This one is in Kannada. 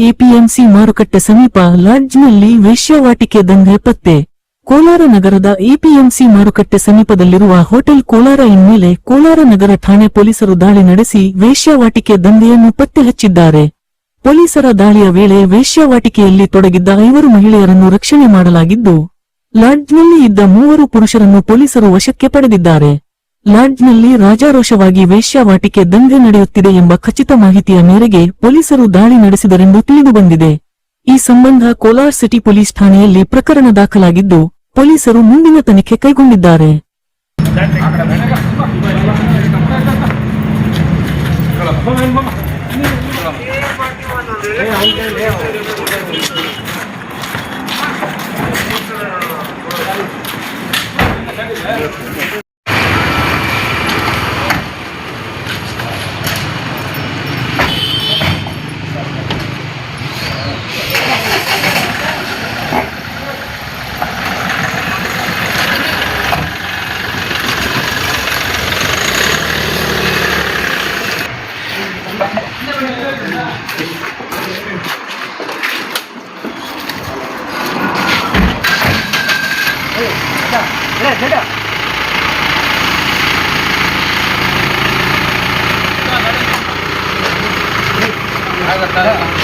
ಎಪಿಎಂಸಿ ಮಾರುಕಟ್ಟೆ ಸಮೀಪ ಲಾಡ್ಜ್ನಲ್ಲಿ ವೇಶ್ಯಾವಾಟಿಕೆ ದಂಧೆ ಪತ್ತೆ. ಕೋಲಾರ ನಗರದ ಎಪಿಎಂಸಿ ಮಾರುಕಟ್ಟೆ ಸಮೀಪದಲ್ಲಿರುವ ಹೋಟೆಲ್ ಕೋಲಾರ ಇನ್ ಮೇಲೆ ಕೋಲಾರ ನಗರ ಠಾಣೆ ಪೊಲೀಸರು ದಾಳಿ ನಡೆಸಿ ವೇಶ್ಯಾವಾಟಿಕೆ ದಂಧೆಯನ್ನು ಪತ್ತೆ ಹಚ್ಚಿದ್ದಾರೆ. ಪೊಲೀಸರ ದಾಳಿಯ ವೇಳೆ ವೇಶ್ಯಾವಾಟಿಕೆಯಲ್ಲಿ ತೊಡಗಿದ್ದ 5 ಮಹಿಳೆಯರನ್ನು ರಕ್ಷಣೆ ಮಾಡಲಾಗಿದ್ದು, ಲಾಡ್ಜ್ನಲ್ಲಿ ಇದ್ದ 3 ಪುರುಷರನ್ನು ಪೊಲೀಸರು ವಶಕ್ಕೆ ಪಡೆದಿದ್ದಾರೆ. ಲಾಡ್ಜ್ನಲ್ಲಿ ರಾಜಾರೋಷವಾಗಿ ವೇಶ್ಯಾವಾಟಿಕೆ ದಂಧೆ ನಡೆಯುತ್ತಿದೆ ಎಂಬ ಖಚಿತ ಮಾಹಿತಿಯ ಮೇರೆಗೆ ಪೊಲೀಸರು ದಾಳಿ ನಡೆಸಿದರೆಂದು ತಿಳಿದುಬಂದಿದೆ. ಈ ಸಂಬಂಧ ಕೋಲಾರ ಸಿಟಿ ಪೊಲೀಸ್ ಠಾಣೆಯಲ್ಲಿ ಪ್ರಕರಣ ದಾಖಲಾಗಿದ್ದು, ಪೊಲೀಸರು ಮುಂದಿನ ತನಿಖೆ ಕೈಗೊಂಡಿದ್ದಾರೆ. ಆಗತ್ತಾ